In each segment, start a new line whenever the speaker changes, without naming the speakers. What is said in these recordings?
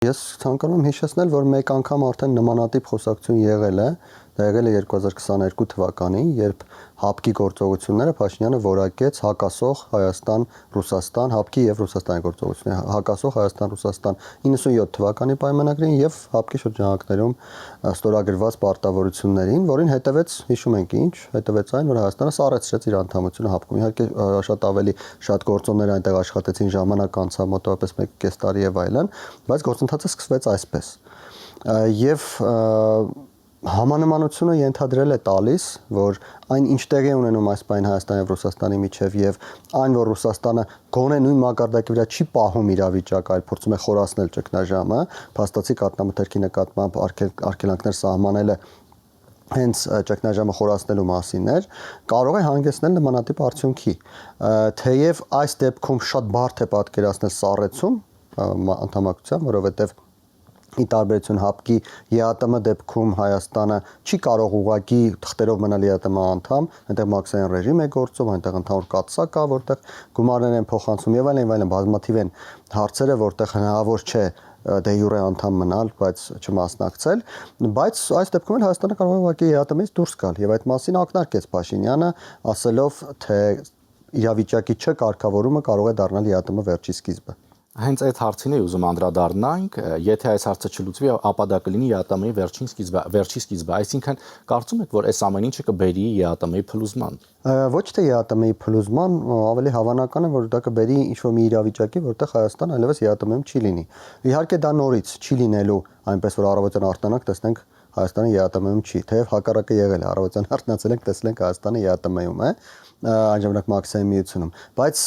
Ես ցանկանում եմ հիշեցնել, որ մեկ անգամ արդեն նմանատիպ խոսակցություն եղել է, դա եղել է 2022 թվականին, երբ ՀԱՊԿ-ի գործողությունները Փաշինյանը որակեց հակասող Հայաստան-Ռուսաստան, ՀԱՊԿ-ի եւ Ռուսաստանի գործողությունները, հակասող Հայաստան-Ռուսաստան 97 թվականի պայմանագրին եւ ՀԱՊԿ-ի շրջանակներում ստորագրված պարտավորություններին, որին հետևեց, հիշում ենք ինչ, հետևեց այն, որ Հայաստանը սառեցրեց իր անդամությունը ՀԱՊԿ-ում։ Իհարկե շատ գործոններ այնտեղ աշխատեցին, ժամանակ անցավ մոտավորապես 1.5 տարի եւ այլն, բայց գործընթացը սկսվեց այսպես։ Եվ Համանմանությունը ենթադրել է տալիս, որ այն ինչ տեղի ունենում այս պայն Հայաստանի եւ Ռուսաստանի միջև եւ այն, որ Ռուսաստանը գոնե նույն մակարդակի վրա չի պահում իրավիճակը, այլ փորձում է խորացնել ճգնաժամը, փաստացի կատնամթերքի նկատմամբ արգելանքներ սահմանելը հենց ճգնաժամը խորացնելու մասին էր, կարող է հանգեցնել նմանատիպ արդյունքի։ Թեև այս դեպքում շատ բարդ է պատկերացնել սառեցում անդամակցության, որովհետեւ ի տարբերություն ՀԱՊԿ-ի ԵԱՏՄ դեպքում Հայաստանը չի կարող ուղղակի թղթերով մնալ ԵԱՏՄ անդամ, այնտեղ մաքսային ռեժիմ է գործում, այնտեղ ընդհանուր կաթսա կա, որտեղ գումարներ են փոխանցում եւ այլն, բազմաթիվ են հարցերը, որտեղ հնարավոր չէ դե յուրե անդամ մնալ, բայց չմասնակցել, բայց այս դեպքում էլ Հայաստանը կարող է ուղղակի ԵԱՏՄ-ից դուրս գալ եւ այդ մասին ակնարկեց Փաշինյանը, ասելով, թե իրավիճակի չկարգավորումը կարող է դառնալ ԵԱՏՄ վերջի սկիզբը։
Հենց այդ հարցին էի ուզում անդրադառնանք, եթե այս հարցը չլուծվի, ապա դա կլինի ԵԱՏՄ-ի վերջի սկիզբը, այսինքն կարծում եք, որ այս ամեն ինչը կբերի ԵԱՏՄ-ի փլուզման։
Ոչ թե ԵԱՏՄ-ի փլուզման, ավելի հավանական է, որ դա կբերի ինչ-որ մի իրավիճակի, որտեղ Հայաստանը այլևս ԵԱՏՄ-ում չի լինի։ Իհարկե դա նորից չի լինելու, այնպես որ առավոտյան արտանանք տեսնենք Հայաստանը ԵԱՏՄ-ում չի, թեև հակառակը եղել է, առավոտյան արթնացել ենք, տեսնենք Հայաստանը ԵԱՏՄ-ում է, այն ժամանակ մաքսային միությունում, բայց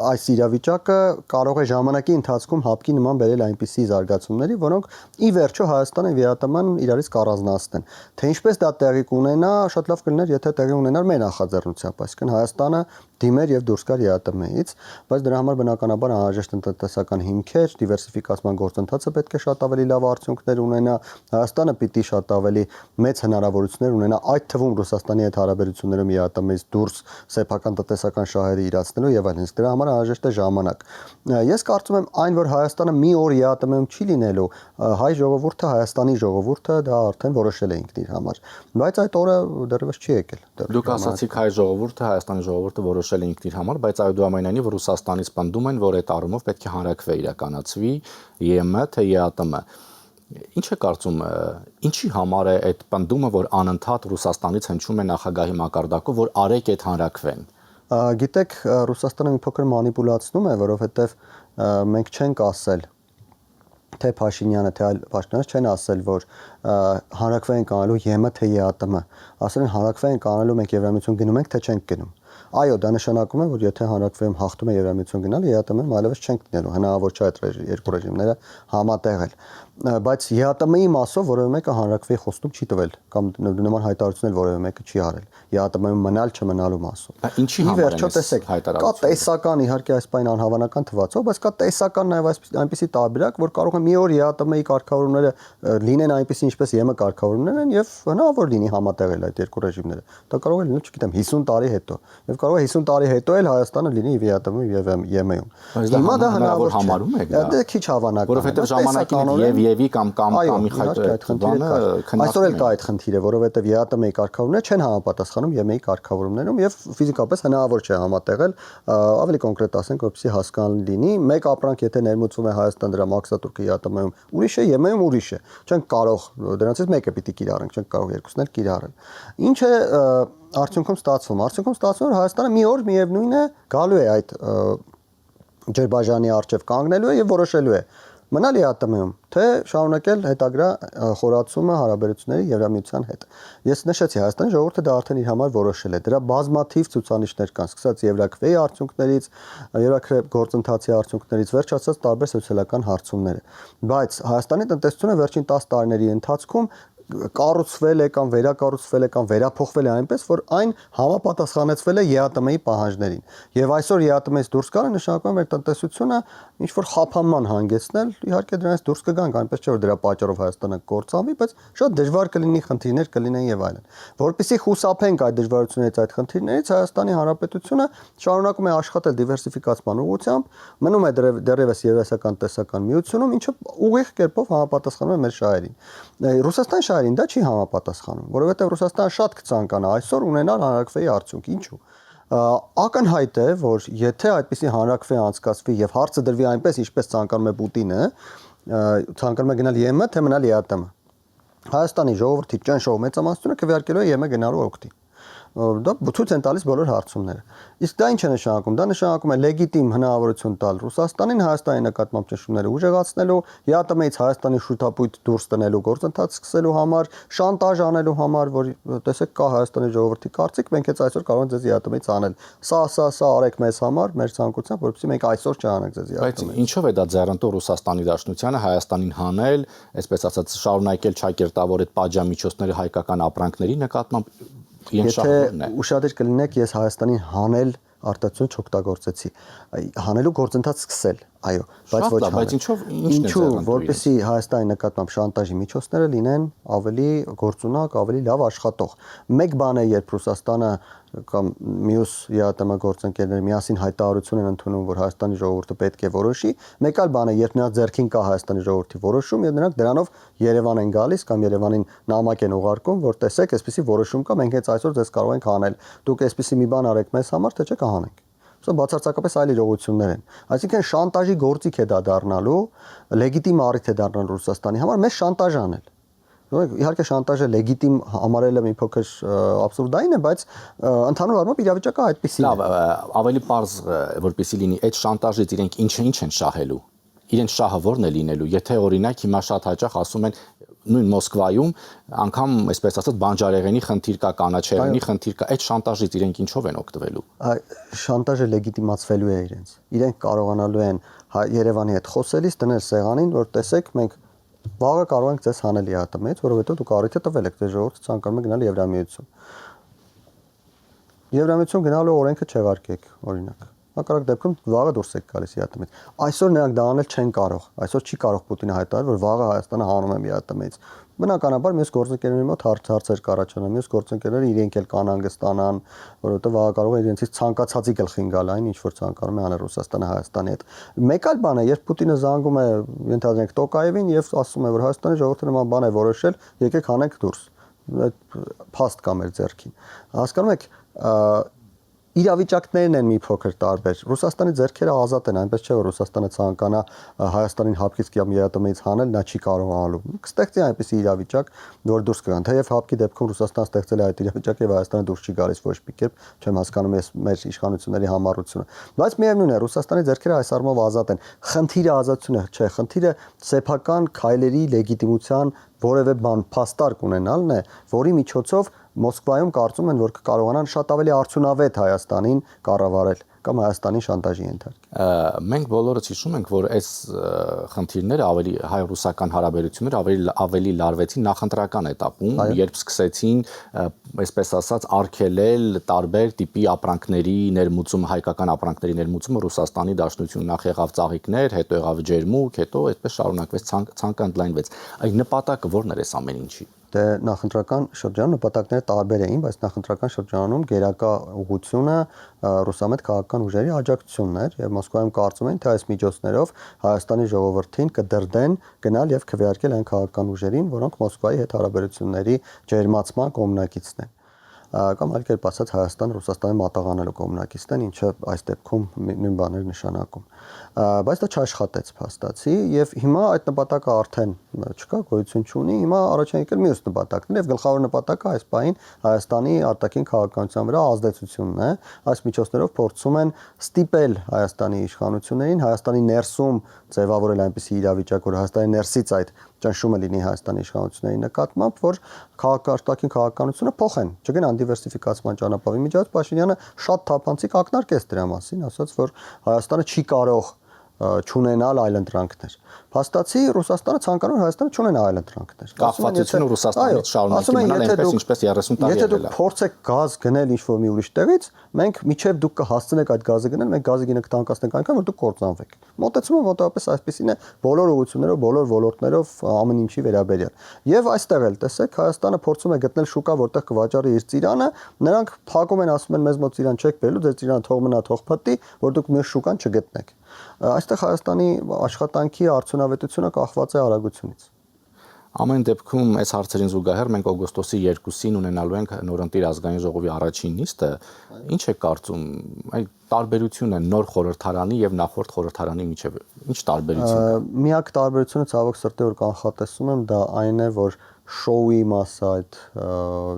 այս իրավիճակը կարող է ժամանակի ընթացքում ՀԱՊԿ-ի նման բերել այնպիսի զարգացումների, որոնք ի վերջո Հայաստանը եւ ԵԱՏՄ-ն իրարից կառանձնացնեն։ Թե ինչպես դա տեղի կունենա, շատ լավ կլիներ, եթե տեղի ունենար մեր նախաձեռնությամբ, այսինքն Հայաստանը դիմեր եւ դուրս գար ԵԱՏՄ-ից, բայց դրա համար բնականաբար անհրաժեշտ տնտեսական հիմքեր, դիվերսիֆիկացման գործընթացը պետք է շատ ավելի լավ արդյունքներ ունենա, Հայաստանը պիտի շատ ավելի մեծ հնարավորություններ ունենա, այդ թվում Ռուսաստանի հետ հարաբերություններում ԵԱՏՄ-ից դուրս սեփական տնտեսական շահերը իրացնելու եւ այլն, դրա համար անհրաժեշտ է ժամանակ։ Ես կարծում եմ այն, որ Հայաստանը մի օր ԵԱՏՄ-ում չի լինելու, հայ ժողովուրդը, Հայաստանի ժողովուրդը դա արդեն որոշել է ինքն իր համար, բայց այդ օրը դեռևս չի եկել։
Դուք ասացիք հայ ժողովուրդը, Հայաստանի ժողովուրդը որոշել է ինքն իր համար, բայց այդուամենայնիվ Ռուսաստանից պնդում են, որ այդ առումով պետք է հանրաքվե իրականացվի ԵՄ թե ԵԱՏՄ։ Ինչ է կարծում, ինչի համար է այդ պնդումը, որ անընդհատ Ռուսաստանից հնչում է նախագահի մակարդակով, որ արեք այդ հանրաքվեն։
Գիտեք, Ռուսաստանը մի փոքր մանիպուլացնում է, որովհետև մենք չենք ասել, թե Փաշինյանը, թե այլ պաշտոնյաներ չեն ասել, որ հանրաքվե են կանելու ԵՄ թե ԵԱՏՄ, ասել են հանրաքվե են կանելու մենք Եվրամիություն գնում ենք, թե չենք գնում։ Այո, դա նշանակում է, որ եթե հանրաքվեում հաղթում է Եվրամիություն գնալ, ԵԱՏՄ-ում այլևս չենք լինելու, հնարավոր չէ այդ երկու ռեժիմները համատեղել։ Բայց ԵԱՏՄ-ի մասով որևէ մեկը հանրաքվեի խոստում չի տվել, կամ նման հայտարարություններ որևէ մեկը չի արել ԵԱՏՄ-ում մնալ չմնալու մասով։
Ինչի համար
վերջո տեսեք, կա տեսական, իհարկե այս բան անհավանական թվացող, բայց կա տեսական նաև այնպիսի տարբերակ, որ կարող է մի օր ԵԱՏՄ-ի կարգավորումները լինեն այնպիսի, ինչպես ԵՄ կարգավորումներն են, եւ հնարավոր լինի համատեղել այդ երկու ռեժիմները։ Դա կարող է լինել, չգիտեմ, 50 տարի հետո։ Եվ կարող է 50 տարի հետո էլ Հայաստանը լինի ԵԱՏՄ-ում եւ ԵՄ-ում։
Հիմա դա հնարավոր համարում եք դա։
Դա քիչ հավանական է,
որովհետեւ ժամանակին եւ կամ
Այո, այսօր էլ կա այդ խնդիրը, որովհետեւ ԵԱՏՄ-ի կարգավորումները չեն համապատասխանում ԵՄ-ի կարգավորումներում եւ ֆիզիկապես հնարավոր չէ համատեղել, ավելի կոնկրետ ասենք, որպեսզի հասկանալի լինի, մեկ ապրանք եթե ներմուծվում է Հայաստան դրա մաքսատուրքը ԵԱՏՄ-ում ուրիշ է, ԵՄ-ում ուրիշ է։ Չենք կարող դրանցից մեկը պիտի կիրառենք, չենք կարող երկուսն էլ կիրառել։ Ինչ է արդյունքում ստացվում։ Արդյունքում ստացվում է, որ Հայաստանը մի օր միևնույն է գալու է այդ ջրբաժանի առջև կանգնելու է եւ որոշելու է մնալ ԵԱՏՄ-ում, թե շարունակել հետագրա խորացումը հարաբերությունների Եվրամիության հետ։ Ես նշեցի, Հայաստանի ժողովուրդը դա արդեն իր համար որոշել է։ Դրա բազմաթիվ ցուցանիշներ կան, սկսած Եվրաքվեի արդյունքներից, Եվրաքվե գործընթացի արդյունքներից, վերջացած տարբեր սոցիալական հարցումները։ Բայց Հայաստանի տնտեսությունը վերջին 10 տարիների ընթացքում կառուցվել է կամ վերակառուցվել է կամ վերափոխվել է այնպես, որ այն համապատասխանեցվել է ԵԱՏՄ-ի պահանջներին։ Եվ այսօր ԵԱՏՄ-ից դուրս գալը նշանակում է մեր տնտեսությունը ինչ որ խափանման հանգեցնել, իհարկե դրանից դուրս կգանք, այնպես չէ որ դրա պատճառով Հայաստանը կորցանվի, բայց շատ դժվար կլինի, խնդիրներ կլինեն եւ այլն։ Որպեսզի խուսափենք այդ դժվարություններից, այդ խնդիրներից, Հայաստանի Հանրապետությունը շարունակում է աշխատել դիվերսիֆիկացման ուղղությամբ, մնում է դեռևս Եվրասիական տնտեսական միությունում, ինչը ուղիղ կերպով համապատասխանում է մեր շահերին։ Ռուսաստանի շահերին դա չի համապատասխանում, որովհետեւ Ռուսաստանը շատ կցանկանա այսօր ունենալ հանրակրվեի արդյունք, ինչու։ Ակնհայտ է, որ եթե այդպիսի հանրակրվե անցկացվի եւ հարցը դրվի այնպես, ինչպես ցանկանում է Պուտինը, ցանկանում է գնալ ԵՄ, թե մնալ ԵԱՏՄ, Հայաստանի ժողովրդի ճնշող մեծամասնությունը քվեարկելու է ԵՄ գնալու օգտին։ Դա ցույց են տալիս բոլոր հարցումները։ Իսկ դա ինչ է նշանակում։ Դա նշանակում է լեգիտիմ հնարավորություն տալ Ռուսաստանին Հայաստանի նկատմամբ ճնշումները ուժեղացնելու, ԵԱՏՄ-ից Հայաստանի շուտապույտ դուրս տնելու գործընթաց սկսելու համար, շանտաժ անելու համար, որ տեսեք կա Հայաստանի ժողովրդի կարծիք, մենք հենց այսօր կարող ենք ձեզ ԵԱՏՄ-ից անել։ Սա արեք մեզ համար, մեր ցանկությամբ, որովհետեւ մենք այսօր չանենք ձեզ ԵԱՏՄ-ից։
Բայց ինչով է դա ձեռնտու Ռուսաստանի Դաշնությանը Հայաստանին հանել, այսպես ասած, շարունակել չակերտավոր այդ պատժամիջոցները հայկական ապրանքների նկատմամբ
Եթե ուշադիր կլինեք, ես Հայաստանին հանել արտադրություն չօգտագործեցի։ Հանելու գործընթաց սկսել, այո, բայց ոչ հանել։ Բայց ինչու, որպեսզի Հայաստանի նկատմամբ շանտաժի միջոցները լինեն ավելի գործունակ, ավելի լավ աշխատող։ Մեկ բան է, երբ Ռուսաստանը կամ մյուս ԵԱՏՄ գործընկերները միասին հայտարարություն են ընդունում, որ Հայաստանի ժողովուրդը պետք է որոշի, մեկ այլ բան է, երբ նրանց ձեռքին կա Հայաստանի ժողովրդի որոշում եւ նրանք դրանով Երևան են գալիս կամ Երևանին նամակ են ուղարկում, որ տեսեք, այսպեսի որոշում կա, մենք հենց այսօր ձեզ կարող ենք հանել։ Դուք այսպեսի մի բան արեք մեզ համար, թե չէ կհանենք։ Սա բացարձակապես այլ իրողություններ են։ Այսինքն շանտաժի գործիք է դա դառնալու, լեգիտիմ առիթ է դառնալու Ռուսաստանի համար մեզ շանտաժ անել։ Իհարկե շանտաժը լեգիտիմ համարելը մի փոքր աբսուրդային է, բայց ընդհանուր առմամբ իրավիճակը այդպեսին է։
Լավ, ավելի པարզ որպեսզի լինի, այդ շանտաժից իրենք ինչ են շահելու։ Իրենց շահը ո՞րն է լինելու։ Եթե օրինակ հիմա շատ հաճախ ասում են նույն Մոսկվայում անգամ այսպես ասած բանջարեղենի խնդիր կա, կանաչեղենի խնդիր կա, այդ շանտաժից իրենք ինչով են օգտվելու։
Շանտաժը լեգիտիմացվելու է իրենց։ Իրենք կարողանալու են Երևանի հետ խոսելիս դնել սեղանին, որ տեսեք մենք վաղը կարող ենք ձեզ հանել ԵԱՏՄ-ից, որովհետեւ դուք առիթ տվել եք ձեր ժողովուրդը ցանկանում է գնալ Եվրամիություն։ Եվրամիություն գնալու օրենքը չեղարկեք, օրինակ։ Հակառակ դեպքում վաղը դուրս եք գալիս ԵԱՏՄ-ից։ Այսօր նրանք դա անել չեն կարող։ Այսօր չի կարող Պուտինը հայտարարել, որ վաղը Հայաստանը հանում է ԵԱՏՄ-ից։ Բնականաբար մյուս գործընկերների մոտ հարցեր կառաջանան, մյուս գործընկերները իրենք էլ կանհանգստանան, որովհետեւ վաղը կարող է իրենցից ցանկացածի գլխին գալ այն, ինչ որ ցանկանում է անել Ռուսաստանը Հայաստանի հետ։ Մեկ այլ բան է, երբ Պուտինը զանգում է, ենթադրենք Տոկաևին եւ ասում է, որ Հայաստանի ժողովուրդը նման բան է որոշել, եկեք հանենք դուրս։ Այդ փաստ կա մեր ձեռքին։ Հասկանում եք, իրավիճակներն են մի փոքր տարբեր։ Ռուսաստանի ձեռքերը ազատ են, այնպես չէ որ Ռուսաստանը ցանկանա Հայաստանին հապկից կամ ԵԱՏՄ-ից հանել, նա չի կարողանալու։ Կստեղծի այնպիսի իրավիճակ, որ դուրս կգան։ Թեև հապկի դեպքում Ռուսաստանը ստեղծել է այդ իրավիճակը եւ Հայաստանը դուրս չի գալիս ոչ մի կերպ, չեմ հասկանում ես մեր իշխանությունների համառությունը։ Բայց միևնույն է, Ռուսաստանի ձեռքերը այս առումով ազատ են։ Խնդիրը ազատությունը չէ, խնդիրը սեփական քայլերի լեգիտիմության որևէ բան փաստարկ ունենալն է, որի միջոցով Մոսկվայում կարծում են, որ կկարողանան շատ ավելի արդյունավետ Հայաստանին կառավարել կամ Հայաստանին շանտաժի ենթարկել։
Մենք բոլորս հիշում ենք, որ այս խնդիրները ավելի հայ-ռուսական հարաբերությունները ավելի լարվեցին նախընտրական этаպում, երբ սկսեցին, այսպես ասած, արգելել տարբեր տիպի ապրանքների ներմուծումը, հայկական ապրանքների ներմուծումը Ռուսաստանի Դաշնությունում նախ եղավ ծաղիկներ, հետո եղավ ջերմուկ, հետո այդպես շարունակվեց, ցանկը ընդլայնվեց։ Այդ նպատակը ո՞րն էր այս ամեն ինչի։
Դե նախընտրական շրջանում նպատակները տարբեր էին, բայց նախընտրական շրջանում գերակա ուղղությունը ռուսամետ քաղաքական ուժերի աջակցությունն էր եւ Մոսկվայում կարծում են, թե այս միջոցներով Հայաստանի ժողովրդին կդրդեն գնալ եւ քվեարկել այն քաղաքական ուժերին, որոնք Մոսկվայի հետ հարաբերությունների ջերմացման կողմնակիցն են։ Կամ այլ կերպ ասած Հայաստան Ռուսաստանի մատաղանելու կողմնակիցն են, ինչը այս դեպքում նույն բաներ նշանակում։ Բայց դա չաշխատեց փաստացի եւ հիմա այդ նպատակը արդեն չկա, գոյություն չունի, հիմա առաջ են եկել մյուս նպատակներ եւ գլխավոր նպատակը այս պահին Հայաստանի արտաքին քաղաքականության վրա ազդեցությունն է։ Այս միջոցներով փորձում են ստիպել Հայաստանի իշխանություններին Հայաստանի ներսում ձևավորել այնպիսի իրավիճակ, որ Հայաստանի ներսից այդ ճնշումը լինի Հայաստանի իշխանությունների նկատմամբ, որ արտաքին քաղաքականությունը փոխեն, չգնան դիվերսիֆիկացման ճանապարհի միջոց։ Փաշինյանը շատ թափանցիկ ակնարկեց դրա մասին, ասաց, որ Հայաստանը չի կարող չունենալ այլ ընտրանքներ։ Հաստատի Ռուսաստանը ցանկանում Հայաստանը չունենա այլ ընտրանքներ։
Կախվածությունը Ռուսաստանից շարունակի մնալ այնպես ինչպես 30 տարի
Եթե
եղել
դուք
է։
փորձեք գազ գնել ինչ-որ մի ուրիշ տեղից, մենք միջև դուք կհասցնեք այդ գազը գնել, մենք գազի գինը կտանկացնենք այնքան, որ դուք կործանվեք։ Մոտեցումը մոտավորապես այսպեսին է բոլոր ուղղություններով, բոլոր ոլորտներով ամեն ինչի վերաբերյալ։ Եվ այստեղ էլ տեսեք, Հայաստանը փորձում է գտնել շուկա, որտեղ կվաճառի իր ծիրանը, նրանք փակում են, ասում են մեզ մոտ ծիրան չեք բերելու, ձեր ծիրանը թող մնա, թող փտտի, որ դուք մյուս շուկան չգտնեք։ Այստեղ Հայաստանի աշխատանքի արդյունավետությունը կախված է արագությունից։
Ամեն դեպքում այս հարցերին զուգահեռ մենք օգոստոսի 2-ին ունենալու ենք նորընտիր ազգային ժողովի առաջին նիստը։ Ինչ է կարծում, այդ տարբերությունը նոր խորհրդարանի եւ նախորդ խորհրդարանի միջեւ ինչ տարբերություն կա։
Միակ տարբերությունը ցավոք սրտի որ կանխատեսում եմ, դա այն է, որ շոուի մասը, այդ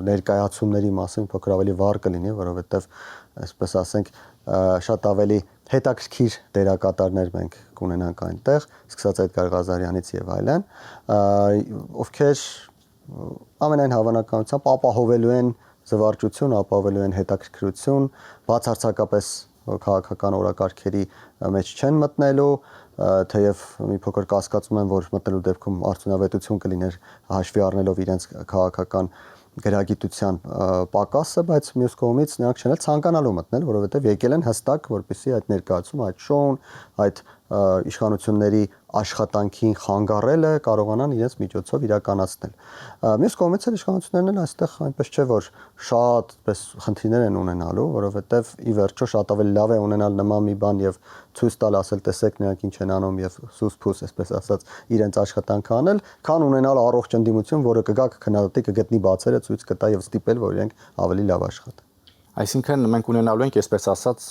ներկայացումների մասը մի փոքր ավելի վառ կլինի, որովհետեւ այսպես ասենք շատ ավելի հետաքրքիր դերակատարներ մենք կունենանք այնտեղ, սկսած այդ Գարղազարյանից եւ այլն, ովքեր ամենայն հավանականությամբ ապահովելու են զվարճություն, ապահովելու են հետաքրքրություն, բացարձակապես քաղաքական օրակարգերի մեջ չեն մտնելու, թեև մի փոքր կասկածում եմ, որ մտնելու դեպքում արդյունավետություն կլիներ հաշվի առնելով իրենց քաղաքական գրագիտության պակասը, բայց մյուս կողմից նրանք չեն ցանկանալու մտնել, որովհետև եկել են հստակ, որպեսզի այդ ներկայացումը, այդ շոուն, այդ իշխանությունների աշխատանքին խանգարելը կարողանան իրենց միջոցով իրականացնել։ Մյուս կողմից էլ իշխանություններն էլ այստեղ այնպես չէ, որ շատ պես խնդիրներ են ունենալու, որովհետև ի վերջո շատ ավելի լավ է ունենալ նման մի բան եւ ցույց տալ, ասել տեսեք նրանք ինչ են անում եւ սուս-փուս, այսպես ասած, իրենց աշխատանքը անել, քան ունենալ առողջ ընդդիմություն, որը կգա կքննադատի, կգտնի բացերը, ցույց կտա եւ ստիպել, որ իրենք ավելի լավ աշխատեն։
Այսինքն մենք ունենալու ենք, այսպես ասած,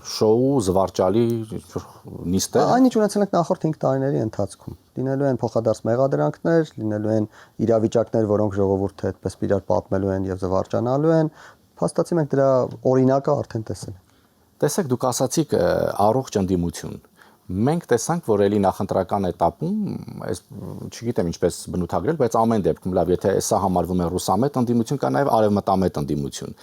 շոու զվարճալի նիստեր։
Այնինչ ունեցել ենք նախորդ 5 տարիների ընթացքում։ Լինելու են փոխադարձ մեղադրանքներ, լինելու են իրավիճակներ, որոնք ժողովուրդը այդպես իրար պատմելու են եւ զվարճանալու են։ Փաստացի մենք դրա օրինակը արդեն տեսել ենք։
Տեսեք, դուք ասացիք առողջ ընդդիմություն։ Մենք տեսանք, որ էլի նախընտրական этаպում, այս չգիտեմ ինչպես բնութագրել, բայց ամեն դեպքում լավ, եթե սա համարվում է ռուսամետ ընդդիմություն, կա նաև արևմտամետ ընդդիմություն։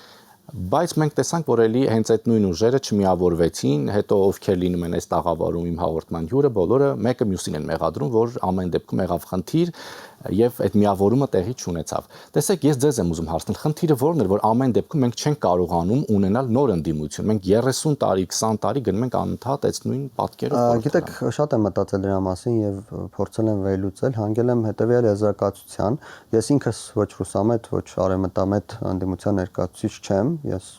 Բայց մենք տեսանք, որ էլի հենց այդ նույն ուժերը չմիավորվեցին, հետո ովքեր լինում են այս տաղավարում իմ հաղորդման հյուրը, բոլորը մեկը մյուսին են մեղադրում, որ ամեն դեպքում եղավ խնդիր եւ այդ միավորումը տեղի չունեցավ։ Տեսեք, ես ձեզ եմ ուզում հարցնել, խնդիրը ո՞րն էր, որ ամեն դեպքում մենք չենք կարողանում ունենալ նոր ընդդիմություն։ Մենք 30 տարի, 20 տարի գնում ենք անընդհատ այս նույն պատկերով։
Գիտեք, շատ եմ մտածել դրա մասին եւ փորձել եմ վերլուծել, հանգել եմ հետեւյալ եզրակացության։ Ես ինքս ոչ ռուսամետ, ոչ արևմտամետ ընդդիմության ներկայացուցիչ չեմ, ես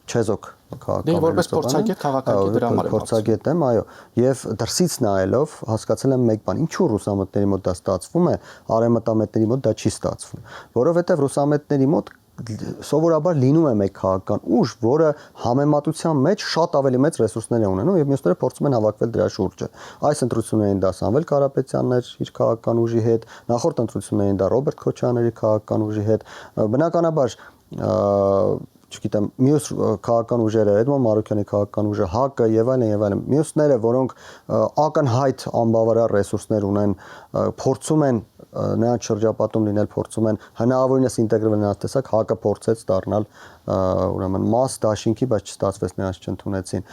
չեզոք
քաղաքական որպես փորձագետ քաղաքագետ դրա համար
փորձագետ եմ, այո, եւ դրսից նայելով հասկացել եմ մեկ բան, ինչու ռուսամետների մոտ դա ստացվում է, արևմտամետների մոտ դա չի ստացվում, որովհետեւ ռուսամետների մոտ սովորաբար լինում է մեկ քաղաքական ուժ, որը համեմատության մեջ շատ ավելի մեծ ռեսուրսներ է ունենում եւ մյուսները փորձում են հավաքվել դրա շուրջը։ Այս ընտրություններին դա Սամվել Կարապետյանն էր իր քաղաքական ուժի հետ, նախորդ ընտրություններին դա Ռոբերտ Քոչարյանի քաղաքական ուժի հետ, բնականաբար չգիտեմ, մյուս քաղաքական ուժերը, Էդմոն Մարուկյանի քաղաքական ուժը, ՀԱԿ-ը եւ այլն, մյուսները, որոնք ակնհայտ անբավարար ռեսուրսներ ունեն, փորձում են նրանց շրջապատում լինել, փորձում են հնարավորինս ինտեգրվել նրանց տեսակ, ՀԱԿ-ը փորձեց դառնալ ուրեմն մաս դաշինքի, բայց չստացվեց, նրանց չընդունեցին։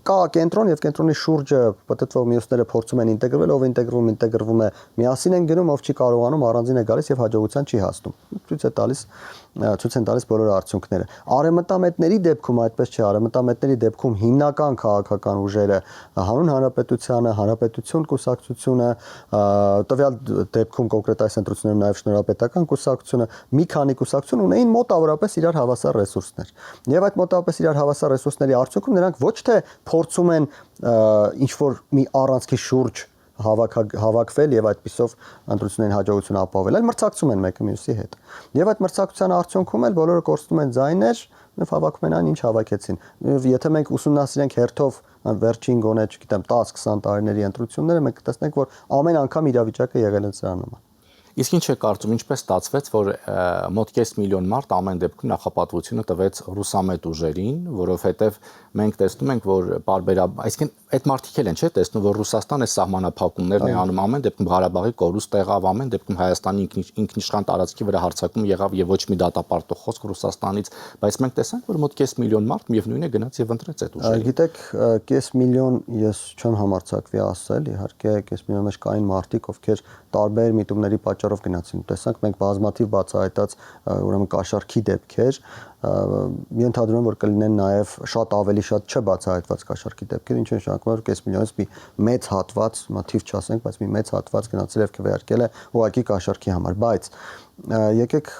Կա կենտրոն եւ կենտրոնի շուրջը պատտվող մյուսները փորձում են ինտեգրվել, ով ինտեգրվում է, միասին են գնում, ով չի կարողանում, առանձին է գալիս եւ հաջողության չի հասնում։ Ցույց են տալիս բոլոր արդյունքները։ Արևմտամետների դեպքում այդպես չէ, արևմտամետների դեպքում հիմնական քաղաքական ուժերը հանուն հանրապետությանը, հանրապետություն կուսակցությունը, տվյալ դեպքում կոնկրետ այս ընտրություններում նաեւ շնորհապետական կուսակցությունը, մի քանի կուսակցություն ունեին մոտավորապես իրար հավասար ռեսուրսներ։ Եվ այդ մոտավորապես իրար հավասար ռեսուրսների արդյունքում նրանք ոչ թե փորձում են ինչ-որ մի առանցքի շուրջ հավաքվել եւ այդպիսով ընտրություններին հաջողություն ապահովել, այլ մրցակցում են մեկը մյուսի հետ։ Եվ այդ մրցակցության արդյունքում էլ բոլորը կորցնում են ձայներ, եւ հավաքում են այն, ինչ հավաքեցին։ Եթե մենք ուսումնասիրենք հերթով վերջին գոնե, չգիտեմ, 10-20 տարիների ընտրությունները, մենք կտեսնենք, որ ամեն անգամ իրավիճակը եղել է սրա նման։
Իսկ ինչ է կարծում, ինչպես ստացվեց, որ մոտ 5 միլիոն մարդ ամեն դեպքում նախապատվությունը տվեց ռուսամետ ուժերին, որովհետև մենք տեսնում ենք, որ այսինքն այդ մարդիկ էլ են, չէ՞, տեսնում, որ Ռուսաստանը սահմանափակումներն է անում ամեն դեպքում Ղարաբաղի կորուստ եղավ, ամեն դեպքում Հայաստանի ինքնիշխան տարածքի վրա հարձակում եղավ եւ ոչ մի դատապարտող խոսք Ռուսաստանից, բայց մենք տեսանք, որ մոտ 5 միլիոն մարդ միևնույն է գնաց եւ ընտրեց այդ ուժերը։
Գիտեք, 5 միլիոն ես չեմ համարձակվի ասել, իհարկե 5 միլիոն մեջ կային մարդիկ, ովքեր տարբեր միտումների պատճառով գնացին։ Տեսանք մենք բազմաթիվ բացահայտած ուրեմն կաշառքի դեպքեր, ենթադրում եմ, որ կլինեն նաև շատ ավելի շատ չբացահայտված կաշառքի դեպքեր, ինչը նշանակում է, որ 5 միլիոնից մի մեծ հատված, թիվ չասենք, բայց մի մեծ հատված գնացել եւ քվեարկել է ուղղակի կաշառքի համար, բայց եկեք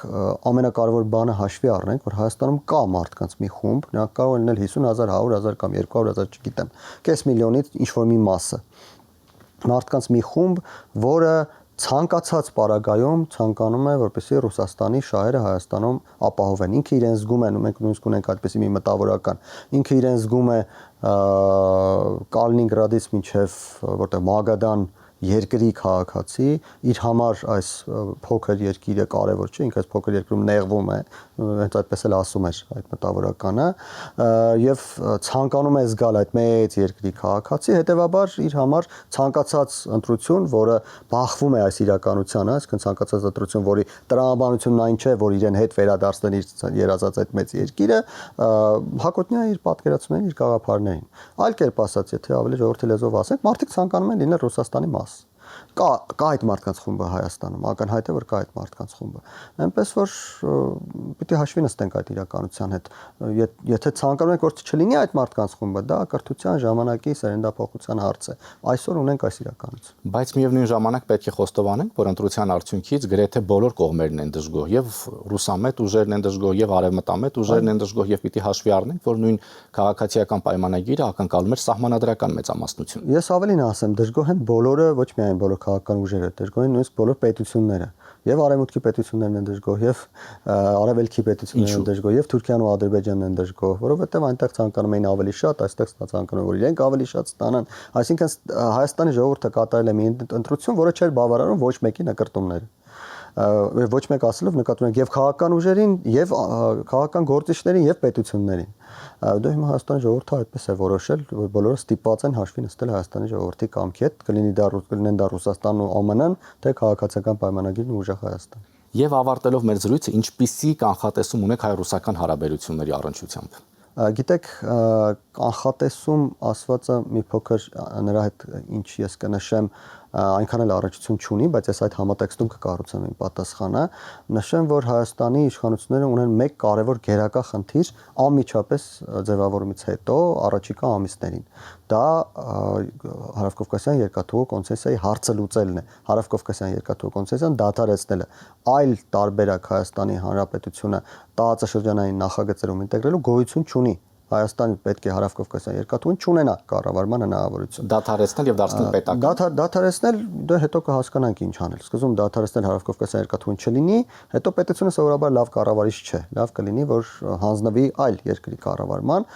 ամենակարևոր բանը հաշվի առնենք, որ Հայաստանում կա մարդկանց մի խումբ, նրանք կարող են լինել 50,000, 100,000 կամ 200,000, չգիտեմ, 5 միլիոնից ինչ-որ մի մասը։ Մարդկանց մի խումբ, որը ցանկացած պարագայում ցանկանում է, որպեսզի Ռուսաստանի շահերը Հայաստանում ապահովեն։ Ինքը իրեն զգում է, մենք նույնիսկ ունենք այդպիսի մի մտավորական, ինքը իրեն զգում է Կալինինգրադից մինչև որտեղ Մագադան երկրի քաղաքացի, իր համար այս փոքր երկիրը կարևոր չէ, ինքը այս փոքր երկրում նեղվում է, հենց այդպես էլ ասում էր այդ մտավորականը, եւ ցանկանում է զգալ այդ մեծ երկրի քաղաքացի, հետեւաբար իր համար ցանկացած ընտրություն, որը բախվում է այս իրականությանը, այսինքն ցանկացած ընտրություն, որի տրամաբանությունն այն չէ, որ իրեն հետ վերադարձնեն իր երազած այդ մեծ երկիրը, հակոտնյա իր պատկերացումներին, իր գաղափարներին։ Այլ կերպ ասած, եթե ավելի ժողովրդի լեզվով ասենք, մարդիկ ցանկանում են լինել Ռուսաստանի մաս։ Կա այդ մարդկանց խումբը Հայաստանում, ակնհայտ է, որ կա այդ մարդկանց խումբը։ Այնպես որ պիտի հաշվի նստենք այդ իրականության հետ։ Եթե ցանկանում ենք, որ չլինի այդ մարդկանց խումբը, դա կրթության, ժամանակի, սերնդափոխության հարց է։ Այսօր ունենք այս իրականություն։
Բայց միևնույն ժամանակ պետք է խոստովանենք, որ ընտրության արդյունքից գրեթե բոլոր կողմերն են դժգոհ, եւ ռուսամետ ուժերն են դժգոհ, եւ արևմտամետ ուժերն են դժգոհ, եւ պիտի հաշվի առնենք, որ նույն քաղաքացիական պայմանագիրը ակնկալում էր սահմանադրական մեծամասնություն։
Ես ավելին ասեմ, դժգոհ են բոլորը, ոչ միայն բոլոր քաղաքական ուժերը, դժգոհ են նույնիսկ բոլոր պետությունները։ Եվ արևմուտքի պետություններն են դժգոհ, եւ արևելքի պետություններն են դժգոհ, եւ Թուրքիան ու Ադրբեջանն են դժգոհ, որովհետեւ այնտեղ ցանկանում էին ավելի շատ, այստեղ ցանկանում են, որ իրենք ավելի շատ ստանան։ Այսինքն Հայաստանի ժողովուրդը կատարել է մի ընտրություն, որը չէր բավարարում ոչ մեկի նկարտումները։ Ոչ մեկ ասելով նկատում ենք եւ քաղաքական ուժերին, եւ քաղաքական գործիչներին, եւ պետություններին։ Դե հիմա Հայաստանի ժողովուրդը այդպես է որոշել, որ բոլորը ստիպված են հաշվի նստել Հայաստանի ժողովրդի կամքի հետ, կլինեն դա Ռուսաստանն ու ԱՄՆ-ն, թե քաղաքացիական պայմանագիրն ու ուժեղ Հայաստան։
Եվ ավարտելով մեր զրույցը, ինչպիսի կանխատեսում ունեք հայ-ռուսական հարաբերությունների առնչությամբ։
Գիտեք, կանխատեսում ասվածը մի փոքր նրա հետ ինչ ես կնշեմ, այնքան էլ առնչություն չունի, բայց ես այդ համատեքստում կկառուցեմ իմ պատասխանը, նշեմ, որ Հայաստանի իշխանությունները ունեն մեկ կարևոր գերակա խնդիր անմիջապես ձևավորումից հետո առաջիկա ամիսներին։ Դա Հարավկովկասյան երկաթուղու կոնցեսիայի հարցը լուծելն է։ Հարավկովկասյան երկաթուղու կոնցեսիան դադարեցնելը, այլ տարբերակ Հայաստանի Հանրապետությունը տարածաշրջանային նախագծերում ինտեգրելու գոյություն չունի։ Հայաստանը պետք է Հարավկովկասյան երկաթուղին չունենա կառավարման հնարավորություն։
Դադարեցնել եւ դարձնել պետական։
Դադարեցնել, դե հետո կհասկանանք ինչ անել։ Սկզբում դադարեցնել Հարավկովկասյան երկաթուղին չլինի, հետո պետությունը սովորաբար լավ կառավարիչ չէ։ Լավ կլինի, որ հանձնվի այլ երկրի կառավարման։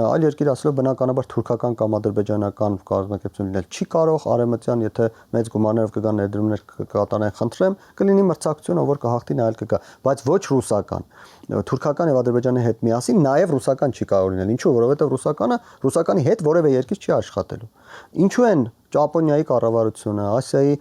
Այլ երկիր ասելով բնականաբար թուրքական կամ ադրբեջանական կազմակերպություն լինել չի կարող, արևմտյան, եթե մեծ գումարներով կգան ներդրումներ կկատարեն, խնդրեմ, կլինի մրցակցություն, ով որ կհաղթի նա էլ կգա, բայց ոչ ռուսական։ Թուրքական եւ Ադրբեջանի հետ միասին նաեւ ռուսական չի կարող լինել։ Ինչու՞, որովհետեւ ռուսականի հետ որևէ երկիր չի աշխատելու։ Ինչու են Ճապոնիայի կառավարությունը, Ասիայի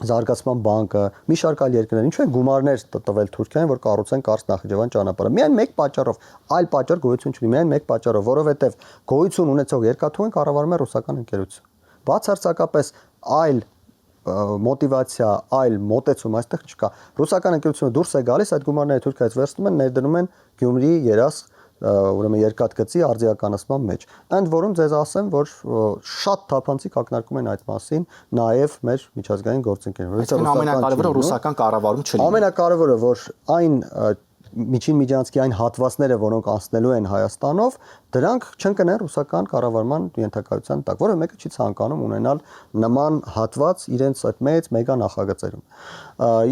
զարգացման բանկը, մի շարք այլ երկրներ, ինչու են գումարներ տվել Թուրքիային, որ կառուցեն Կարս Նախիջևան ճանապարհը։ Միայն մեկ պատճառով, այլ պատճառ գոյություն չունի, միայն մեկ պատճառով, որովհետեւ գոյություն ունեցող երկաթուղին կառավարում է ռուսական ընկերություն։ Բացարձակապես այլ մոտիվացիա, այլ մոտեցում այստեղ չկա։ Ռուսական ընկերությունը դուրս է գալիս, այդ գումարները Թուրքիայից վերցնում են, ներդնում են Գյումրի, Երաս, ուրեմն երկաթգծի արձիականացման մեջ։ Ընդ որում ձեզ ասեմ, որ շատ թափանցիկ ակնարկում են այդ մասին նաև մեր միջազգային գործընկերները։
Ամենակարևորը ռուսական կառավարում չլինի։
Ամենակարևորը, որ այն միջին միջանցքի այն հատվածները, որոնք անցնելու են Հայաստանով, դրանք չընկնեն ռուսական կառավարման ենթակայության տակ, որը մեկը չի ցանկանում ունենալ նման հատված իրենց այդ մեծ մեգա նախագծերում։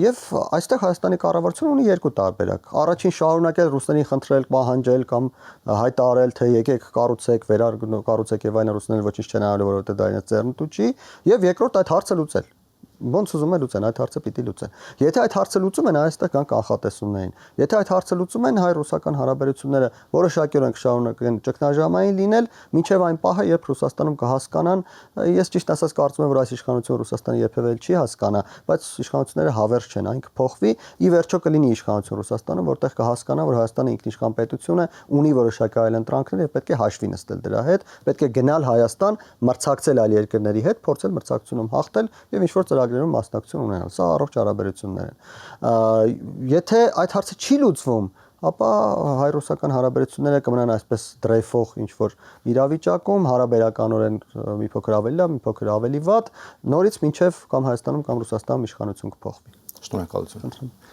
Եվ այստեղ Հայաստանի կառավարությունը ունի երկու տարբերակ։ Առաջին շարունակել ռուսներին խնդրել, պահանջել կամ հայտարարել, թե եկեք կառուցեք, կառուցեք եւ այն ռուսները ոչինչ չեն արել, որովհետեւ դա իրենց ձեռնտու չի, եւ երկրորդ այդ հարցը լուծել։ ոնց ուզում են լուծեն, այդ հարցը պիտի լուծեն։ Եթե այդ հարցը լուծում են, այստեղ կան կանխատեսումներին։ Եթե այդ հարցը լուծում են, հայ-ռուսական հարաբերությունները որոշակիորեն կշարունակեն ճգնաժամային լինել, մինչև այն պահը, երբ Ռուսաստանում կհասկանան, ես ճիշտ ասած կարծում եմ, որ այս իշխանությունը Ռուսաստանը երբևէ չի հասկանա, բայց իշխանությունները հավերժ չեն, այն կփոխվի, ի վերջո կլինի իշխանություն Ռուսաստանում, որտեղ կհասկանա, որ Հայաստանը ինքնիշխան պետություն է, ունի որոշակի այլ ընտրանքներ եւ պետք է հաշվի նստել դրա հետ, պետք է գնալ Հայաստան, մրցակցել այլ երկրների հետ, փորձել մրցակցությունում հաղթել եւ ինչ-որ ծրագրերում մասնակցություն ունենալ։ Սա առողջ հարաբերություններ են։ Եթե այդ հարցը չի լուծվում, ապա հայ-ռուսական հարաբերությունները կմնան այսպես դրեյֆող ինչ-որ իրավիճակում, հարաբերականորեն մի փոքր ավելի լավ, մի փոքր ավելի վատ, նորից մինչև կամ Հայաստանում կամ Ռուսաստանում իշխանություն կփոխվի։
Շնորհակալություն։